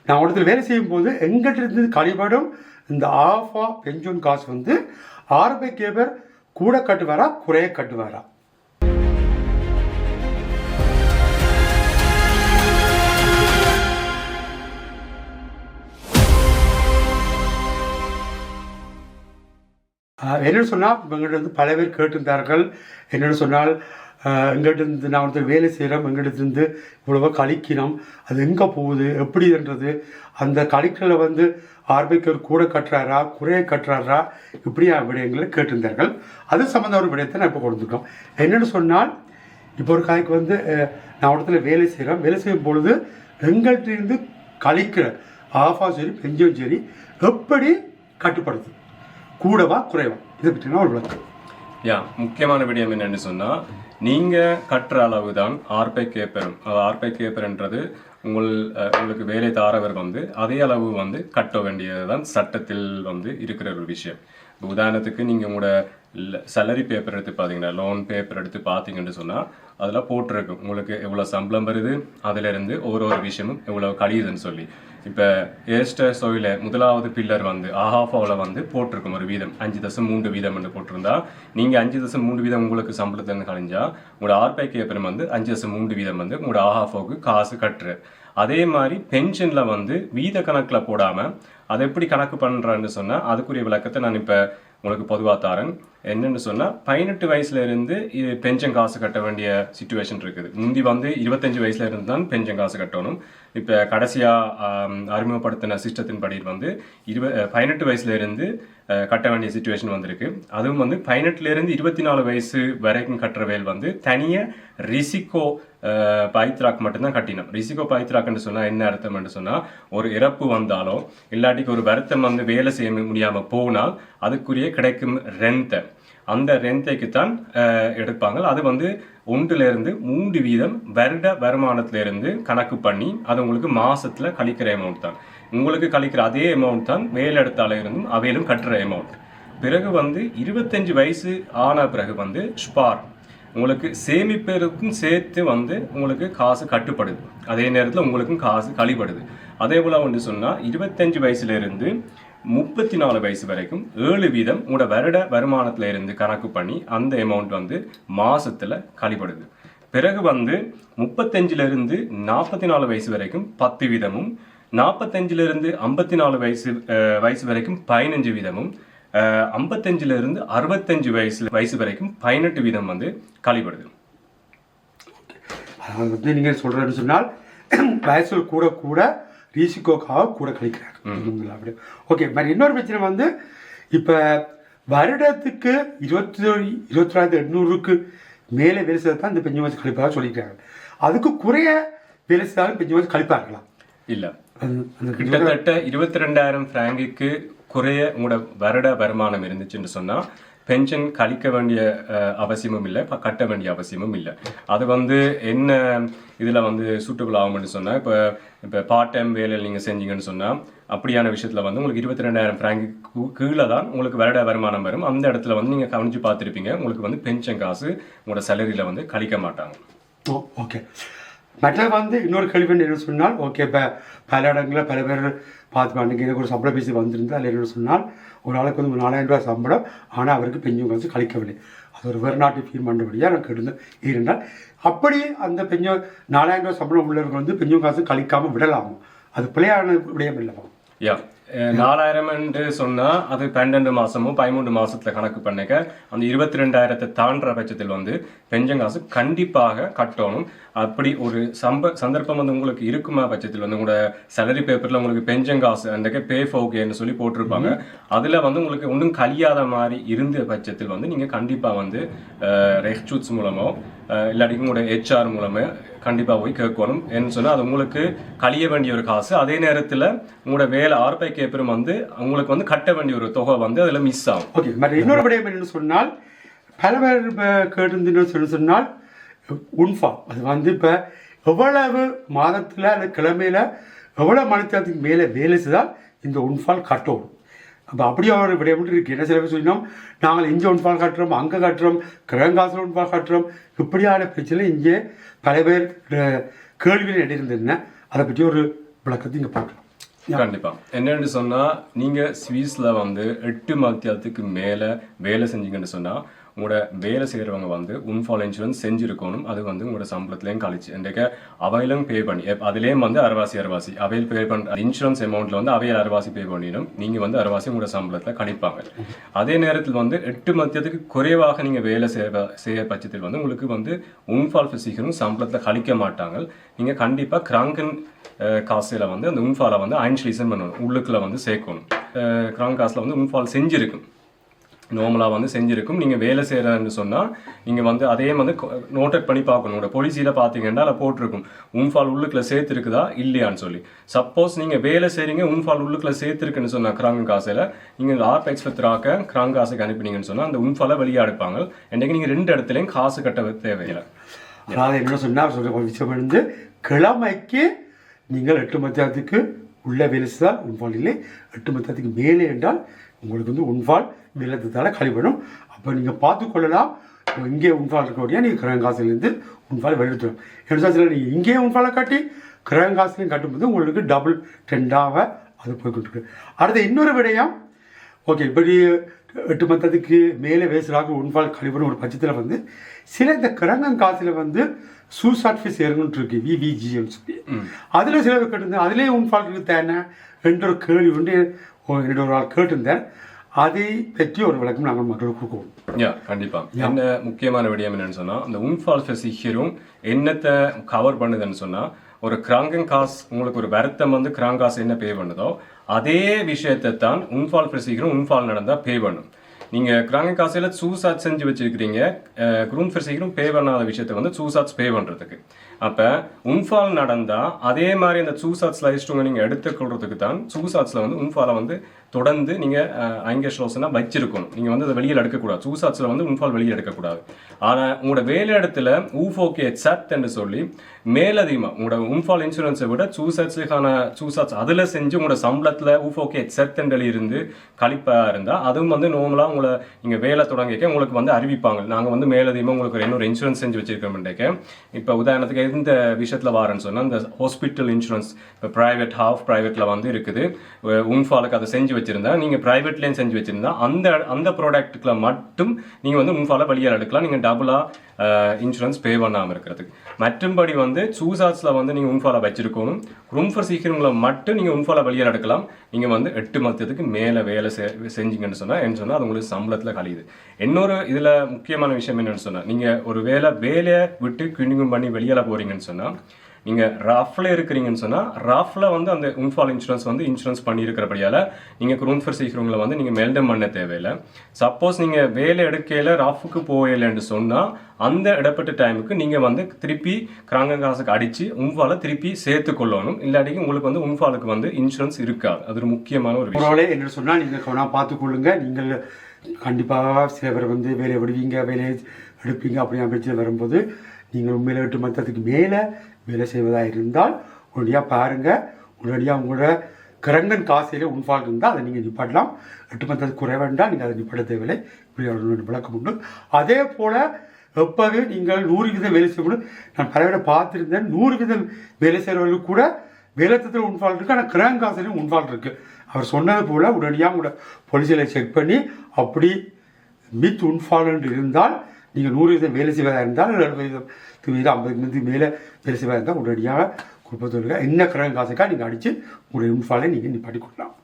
நான் இடத்துல வேலை செய்யும் போது எங்கிட்ட இருந்து கழிபடும் இந்த ஆஃபா பென்ஷன் காசு வந்து ஆர்பிகேபர் கூட கட்டுவாரா குறைய கட்டுவாரா? என்னென்னு சொன்னால் எங்கள்கிட்ட வந்து பல பேர் கேட்டிருந்தார்கள். என்னென்னு சொன்னால் எங்கள்கிட்ட நான் ஒருத்தர் வேலை செய்கிறோம், எங்கள்கிட்ட இவ்வளவோ கழிக்கணும், அது எங்கே போகுது எப்படின்றது, அந்த கழிக்கலை வந்து ஆர்பிகேபர் கூட கட்டுறாரா குறைய கட்டுறாரா இப்படியா விடயங்களை கேட்டிருந்தார்கள். அது சம்மந்த ஒரு விடயத்தை நான் இப்போ கொடுத்துருக்கோம். என்னென்னு சொன்னால் இப்போ ஒரு காய்க்கு வந்து நான் இடத்துல வேலை செய்கிறோம், வேலை செய்யும் பொழுது எங்கள்கிட்ட இருந்து கழிக்கிற ஆஃபா சரி பெஞ்சும் சரி எப்படி கட்டுப்படுது, கூடவா குறைவா, இதை பற்றினா ஒரு விளக்கம். முக்கியமான விடயம் என்னன்னு சொன்னால், நீங்கள் கட்டுற அளவு தான் ஆர்பிகேபரும். ஆர்பிகேபர்ன்றது உங்களுக்கு வேலை தாரவர் வந்து அதே அளவு வந்து கட்ட வேண்டியது தான் சட்டத்தில் வந்து இருக்கிற ஒரு விஷயம். உதாரணத்துக்கு நீங்கள் உங்களோட சேலரி பேப்பர் எடுத்து பார்த்தீங்கன்னா, லோன் பேப்பர் எடுத்து பார்த்தீங்கன்னு சொன்னால் அதில் போட்டிருக்கும் உங்களுக்கு எவ்வளோ சம்பளம் வருது, அதிலிருந்து ஒரு விஷயமும் எவ்வளோ கழியுதுன்னு சொல்லி. இப்போ ஏஸ்டர் சோயில முதலாவது பில்லர் வந்து ஆஹாஃபாவில் வந்து போட்டிருக்கும் ஒரு வீதம் 5.3 வீதம் என்று போட்டிருந்தா, நீங்கள் 5.3 வீதம் உங்களுக்கு சம்பளத்துலேருந்து கழிஞ்சா உங்களோட ஆர்பிகேபர் வந்து 5.3 வீதம் வந்து உங்களோட ஆஹாஃபாவுக்கு காசு கட்டுரு. அதே மாதிரி பென்ஷனில் வந்து வீத கணக்கில் போடாமல் அதை எப்படி கணக்கு பண்ணுறான்னு சொன்னால் அதுக்குரிய விளக்கத்தை நான் இப்போ உங்களுக்கு பொதுவாக தாரேன். என்னென்னு சொன்னால் 18 வயசுல இருந்து பென்ஷன் காசு கட்ட வேண்டிய சிச்சுவேஷன் இருக்குது. முந்தி வந்து 25 வயசுல இருந்து தான் பென்ஷன் காசு கட்டணும். இப்போ கடைசியாக அறிமுகப்படுத்தின சிஸ்டத்தின் படி வந்து 18 வயசுல இருந்து கட்ட வேண்டிய சிச்சுவேஷன் வந்திருக்கு. அதுவும் வந்து 18ல இருந்து 24 வயசு வரைக்கும் கட்டுற வேல் வந்து தனியாக ரிசிகோ பைத்ராக் மட்டும்தான் கட்டினோம். ரிசிகோ பைத்ராக்னு சொன்னால் என்ன அர்த்தம்னு சொன்னால், ஒரு இறப்பு வந்தாலோ இல்லாட்டிக்கு ஒரு வருத்தம் வந்து வேலை செய்ய முடியாமல் போனால் அதுக்குரிய கிடைக்கும் ரெந்தை, அந்த ரெந்தைக்கு தான் எடுப்பாங்க. அது வந்து 1-3 வீதம் வருட வருமானத்திலிருந்து கணக்கு பண்ணி அது உங்களுக்கு மாசத்துல கழிக்கிற அமௌண்ட் தான். உங்களுக்கு கழிக்கிற அதே அமௌண்ட் தான் வேலை எடுத்தால இருந்தும் அவையிலும் கட்டுற அமௌண்ட். பிறகு வந்து 25 வயசு ஆன பிறகு வந்து ஸ்பார் உங்களுக்கு சேமிப்பதற்கும் சேர்த்து வந்து உங்களுக்கு காசு கட்டுப்படுது, அதே நேரத்தில் உங்களுக்கும் காசு கழிப்படுது. அதே போல வந்து சொன்னால் 25 வயசுல இருந்து 34 வயசு வரைக்கும் 7 வீதம் உங்களோட வருட வருமானத்துல இருந்து கணக்கு பண்ணி அந்த அமௌண்ட் வந்து மாசத்துல கழிப்படுது. பிறகு வந்து 35ல இருந்து 44 வயசு வரைக்கும் 10 வீதமும், 45ல இருந்து 54 வயசு வரைக்கும் 15 வீதமும், 55ல இருந்து 65 வயசு வரைக்கும் 18 வீதம் வந்து கழிப்படுது. அதாவது வந்து நீங்கள் சொல்றேன்னு சொன்னால் வயசு கூட கூட ரிசிகோக்காக கூட கழிக்கிறாங்க. ஓகே, மாதிரி இன்னொரு பிரச்சனை வந்து இப்போ வருடத்துக்கு 21,800க்கு மேலே வேலை செய்த தான் இந்த பெஞ்சு வச்சு கழிப்பாக சொல்லிக்கிறாங்க. அதுக்கு குறைய வேலை செய்தாலும் பெஞ்சு வச்சு கழிப்பார்களா? இல்லை, கிட்டத்தட்ட 22,000 பிராங்குக்கு குறைய உங்களோட வருட வருமானம் இருந்துச்சுன்னு சொன்னால் பென்ஷன் கழிக்க வேண்டிய அவசியமும் இல்லை, கட்ட வேண்டிய அவசியமும் இல்லை. அது வந்து என்ன இதில் வந்து சூட்டபிள் ஆகும்னு சொன்னால், இப்போ பார்ட் டைம் வேலையில் நீங்கள் செஞ்சீங்கன்னு சொன்னால் அப்படியான விஷயத்தில் வந்து உங்களுக்கு 22,000 பிராங்கு கீழே தான் உங்களுக்கு வருட வருமானம் வரும். அந்த இடத்துல வந்து நீங்கள் கவனித்து பார்த்துருப்பீங்க, உங்களுக்கு வந்து பென்ஷன் காசு உங்களோட சேலரியில் வந்து கழிக்க மாட்டாங்க. ஓகே, மற்ற வந்து இன்னொரு கேள்வி என்ன சொன்னால், ஓகே இப்போ பல இடங்களில் பல பேர் பார்த்து பாருங்க, எனக்கு ஒரு சம்பள பேசி வந்திருந்து அதில் என்ன சொன்னால் ஒரு ஆளுக்கு வந்து 4,000 ரூபாய் சம்பளம், ஆனால் அவருக்கு பெஞ்சம் காசு கழிக்கவில்லை. அது ஒரு வெளிநாட்டு ஃபீல் பண்ணுறபடியாக நான் கேட்டிருந்தேன். இருந்தால் அப்படி அந்த பெஞ்சம் 4,000 ரூபாய் சம்பளம் உள்ளவர்கள் வந்து பெஞ்சம் காசு கழிக்காமல் விடலாமா? அது பிள்ளையான விடயம் இல்லைமா? 4,000 என்று சொன்னால் அது 12 மாதமோ 13 மாதத்தில் கணக்கு பண்ணிக்க அந்த 22,000 தாண்டுற பட்சத்தில் வந்து பென்ஷன் காசு கண்டிப்பாக கட்டணும். அப்படி ஒரு சந்தர்ப்பம் வந்து உங்களுக்கு இருக்குமா பட்சத்தில் வந்து உங்களோட சேலரி பேப்பரில் உங்களுக்கு பென்ஷன் காசு அன்றைக்கே பே ஃபோகேன்னு சொல்லி போட்டிருப்பாங்க. அதில் வந்து உங்களுக்கு ஒன்றும் கழியாத மாதிரி இருந்த பட்சத்தில் வந்து நீங்கள் கண்டிப்பாக வந்து ரெக்சூட்ஸ் மூலமோ இல்லாட்டி உங்களோட HR மூலமே கண்டிப்பாக போய் கேட்கணும். என்ன சொன்னால் அது உங்களுக்கு கழிய வேண்டிய ஒரு காசு, அதே நேரத்தில் உங்களோட வேலை ஆர்பிகேபரும் வந்து உங்களுக்கு வந்து கட்ட வேண்டிய ஒரு தொகை வந்து அதில் மிஸ் ஆகும். ஓகே, மற்ற இன்னொரு விடயம் என்னன்னு சொன்னால் பல பேர் கேட்டு சொன்னால் உன்ஃபா அது வந்து இப்போ எவ்வளவு மாதத்தில் அந்த கிழமையில் எவ்வளோ மணித்தத்துக்கு மேலே வேலை செய்தால் இந்த உன்ஃபால் கட்டணும். அப்போ அப்படியே ஒரு விடயம் இருக்குது. என்ன சில பேர் சொல்லினோம், நாங்கள் இங்கே ஒன்பால் கட்டுறோம், அங்கே கட்டுறோம், கிழங்காசில் ஒன்பால் கட்டுறோம், இப்படியான பிரச்சனை இங்கே பல பேர் கேள்வியில் இடையிருந்ததுன்னா அதை பற்றி ஒரு விளக்கத்தை இங்கே பார்க்கலாம். கண்டிப்பா என்னன்னு சொன்னா நீங்க ஸ்வீஸ்ல வந்து 8 மத்தியாலத்துக்கு மேல வேலை செஞ்சீங்கன்னு சொன்னா உங்களோட வேலை செய்யறவங்க வந்து உன்ஃபால் இன்சூரன்ஸ் செஞ்சிருக்கணும். அது வந்து உங்களோட சம்பளத்திலையும் கழிச்சு இன்றைக்கு அவையிலும் பே பண்ணி அதுலேயும் வந்து அரைவாசி அவையில் பே பண்ணுற இன்சூரன்ஸ் அமௌண்ட்ல வந்து அவையில் அரைவாசி பே பண்ணிடும். நீங்க வந்து அரைவாசி உங்களோட சம்பளத்தில் கணிப்பாங்க. அதே நேரத்தில் வந்து 8 மத்தியத்துக்கு குறைவாக நீங்க வேலை செய்ய பட்சத்தில் வந்து உங்களுக்கு வந்து உன்ஃபால் பிசிக்கரும் சம்பளத்தில் கழிக்க மாட்டாங்க. நீங்க கண்டிப்பா கிராங்கன் காசுல வந்து அந்த உன்ஃபாலை வந்து ஐன்ஸ்லீசன் பண்ணணும், உள்ளுக்குள்ள வந்து சேர்க்கணும். கிராங்க் காசுல வந்து உன்ஃபால் செஞ்சிருக்கும், நார்மலாக வந்து செஞ்சிருக்கும். நீங்கள் வேலை செய்கிறன்னு சொன்னால் நீங்கள் வந்து அதே வந்து நோட்டட் பண்ணி பார்க்கணும். உங்களோட பொலிசியில் பார்த்தீங்கன்னா அதில் போட்டிருக்கும் உன்ஃபால் உள்ளுக்குள்ள சேர்த்துருக்குதா இல்லையான்னு சொல்லி. சப்போஸ் நீங்கள் வேலை செய்கிறீங்க உன்ஃபால் உள்ளுக்குள்ள சேர்த்துருக்குன்னு சொன்னால் கிராங்க் காசில் நீங்கள் ஆர்பெக்ஸ் பத்திராக்க கிராங்க் காசுக்கு அனுப்பினீங்கன்னு சொன்னால் அந்த உன்ஃபாலை வெளியே எடுப்பாங்க. என்றைக்கு நீங்கள் 2 இடத்துலையும் காசு கட்ட தேவையில்லை. அதாவது என்ன சொன்னால் சொல்கிற விஷயம் வந்து கிழமைக்கு நீங்கள் 8 மத்தியாலத்துக்கு உள்ள வேலை செய்தால் உன்ஃபால் இல்லை, 8 மத்தியாலத்துக்கு மேலே என்றால் உங்களுக்கு வந்து உன்ஃபால் வேலைத்தால் கழிப்படும். அப்போ நீங்கள் பார்த்துக்கொள்ளலாம். இங்கே உன்ஃபால் இருக்கக்கூடிய நீங்கள் கிரகங்காசிலேருந்து உன்ஃபால் வெளியிட்டுரும். என்ன நீங்கள் இங்கே உன்ஃபாலை கட்டி கிரகங்காசிலையும் கட்டும்போது உங்களுக்கு டபுள் ட்ரெண்டாக அது போய்கிட்டு. அடுத்த இன்னொரு விடயம், ஓகே இப்படி 8 மத்தியத்துக்கு மேலே வேசுறாக உன்ஃபால் கழிப்படும் ஒரு பட்சத்தில் வந்து சில இந்த கிரகங்காசில் வந்து சூசாட் ஃபீஸ் இறங்குன்னு இருக்கு, விவிஜின்னு சொல்லி. அதில் சில பேர் கேட்டிருந்தேன், அதிலே உன்ஃபால் இருக்கு தானே என்ற ஒரு கேள்வி வந்து என்னோட ஒரு ஆள் கேட்டிருந்தேன். அதை பற்றி ஒரு விளக்கம் நாங்கள் மக்களுக்கு கொடுக்குவோம். கண்டிப்பா. என்ன முக்கியமான விடயம் என்னன்னு சொன்னா அந்த உன்ஃபால் ஃபெசிஹிரும் என்னத்தை கவர் பண்ணுதுன்னு சொன்னா ஒரு கிராங்கன் காசு உங்களுக்கு ஒரு வருத்தம் வந்து கிராங்க் காசு என்ன பே பண்ணுதோ அதே விஷயத்தை தான் உன்ஃபால் ஃபெசிஹிரும் உன்ஃபால் நடந்தா பே பண்ணும். நீங்க கிராங்கன் காசில சூசாட் செஞ்சு வச்சிருக்கீங்க, குரூன் ஃபெசிஹிரும் பே பண்ணாத விஷயத்தை வந்து சூசாட்ஸ் பே பண்றதுக்கு. அப்ப உன்ஃபால் நடந்தா அதே மாதிரி அந்த சூசாட் ஸ்லைஸ்டுங்க நீங்க எடுத்துக்கொள்றதுக்கு தான் சூசாட்ஸ்ல வந்து உன்ஃபாலை வந்து தொடர்ந்து நீங்க ஐங்கேஷ்லோஸ்னா வச்சிருக்கணும். நீங்க வந்து அதை வெளியில் எடுக்கக்கூடாது. சூசாட்ஸ்ல வந்து உன்ஃபால் வெளியில் எடுக்கக்கூடாது. ஆனா உங்களோட வேலை இடத்துல ஊஃபோகே எக்ஸப்ட் என்று சொல்லி மேலதிகமா உங்களோட உன்ஃபால் இன்சூரன்ஸை விட சூசாட்ஸ் அதுல செஞ்சு உங்களோட சம்பளத்துல ஊஃபோகே எக்ஸப்ட் இருந்து கழிப்பா இருந்தா அதுவும் வந்து நார்மலா உங்களை நீங்க வேலை தொடங்கிக்க உங்களுக்கு வந்து அறிவிப்பாங்க. நாங்க வந்து மேலதிகமா உங்களுக்கு இன்னொரு இன்சூரன்ஸ் செஞ்சு வச்சிருக்கோம். இப்ப உதாரணத்துக்கு எந்த விஷயத்துல வாரன்னு சொன்னா இந்த ஹாஸ்பிட்டல் இன்சூரன்ஸ் இப்போ பிரைவேட்ல வந்து இருக்குது. உன்ஃபாலுக்கு அதை செஞ்சு வச்சிருந்தா நீங்க பிரைவேட்லயும் செஞ்சு வச்சிருந்தா அந்த ப்ராடக்ட்ல மட்டும் நீங்க வந்து உன்ஃபாலை வெளியில் எடுக்கலாம். நீங்க டபுளா இன்சூரன்ஸ் பே பண்ணாம இருக்கிறதுக்கு. மற்றும்படி வந்து சூசாட்ஸ்ல வந்து நீங்க உன்ஃபாலை வச்சிருக்கணும். குரூம்ஃபர் சீக்கிரங்களை மட்டும் நீங்க உன்ஃபாலை வெளியில் எடுக்கலாம். நீங்க வந்து 8 மத்தியத்துக்கு மேல வேலை செஞ்சீங்கன்னு சொன்னா அது உங்களுக்கு சம்பளத்துல கழியுது. இன்னொரு இதுல முக்கியமான விஷயம் என்னன்னு சொன்னா நீங்க ஒரு வேலையை விட்டு கிணிங்கும் பண்ணி வெளியில போறீங்கன்னு சொன்னா நீங்க ராஃப்ல இருக்கிறீங்கன்னு சொன்னா ராஃப்ல வந்து அந்த உன்ஃபால் இன்சூரன்ஸ் வந்து இன்சூரன்ஸ் பண்ணி இருக்கிறபடியால நீங்க குரூம்ஃபர் சீக்கிரங்களை வந்து நீங்க மெல்டம் பண்ண தேவையில்லை. சப்போஸ் நீங்க வேலை எடுக்கையில ராஃபுக்கு போகலன்னு சொன்னா அந்த இடப்பட்ட டைமுக்கு நீங்க வந்து திருப்பி கிராங்கன் காசுக்கு அடிச்சு உன்ஃபாலை திருப்பி சேர்த்து கொள்ளணும். இல்லாட்டிக்கு உங்களுக்கு வந்து உன்ஃபாலுக்கு வந்து இன்சூரன்ஸ் இருக்காது. அது ஒரு முக்கியமான ஒரு விஷயம். என்ன சொன்னா நீங்க கவனம் பார்த்துக்கொள்ளுங்க. நீங்கள் கண்டிப்பாக சில பேர் வந்து வேலையை விடுவீங்க, வேலையை எடுப்பீங்க அப்படிங்கிற பிரச்சனை வரும்போது நீங்கள் உண்மையில 8 மத்தியத்துக்கு மேலே வேலை செய்வதாக இருந்தால் உடனடியாக பாருங்கள். உடனடியாக உங்களோட கிரங்கன் காசில் உன்ஃபால் இருந்தால் அதை நீங்கள் நிப்பாட்டலாம். 8 மத்தியத்துக்கு குறைவேண்டால் நீங்கள் அதை நிப்பாட்ட தேவையில்லை. இப்படி விளக்கம் உண்டு. அதே போல் எப்போவே நீங்கள் 100% வேலை செய்யணும். நான் பலவிட பார்த்துருந்தேன். 100% வேலை செய்கிறவர்களுக்கு கூட வேலைத்தத்தில் உன்ஃபால் இருக்குது, ஆனால் கிரகன் காசிலையும் உன்ஃபால் இருக்குது. அவர் சொன்னது போல் உடனடியாக உங்களோட பொலிசியில் செக் பண்ணி அப்படி மித் உன்ஃபால் என்று இருந்தால் நீங்கள் 100% வேலை செய்வதாக இருந்தால் 50% மேலே வேலை செய்வதாக இருந்தால் உடனடியாக குடும்பத்தோடு என்ன கிரகம் காசுக்காக நீங்கள் அடித்து உங்களுடைய உன்ஃபாலை நீங்கள் நிப்பாட்டி கொள்ளலாம்.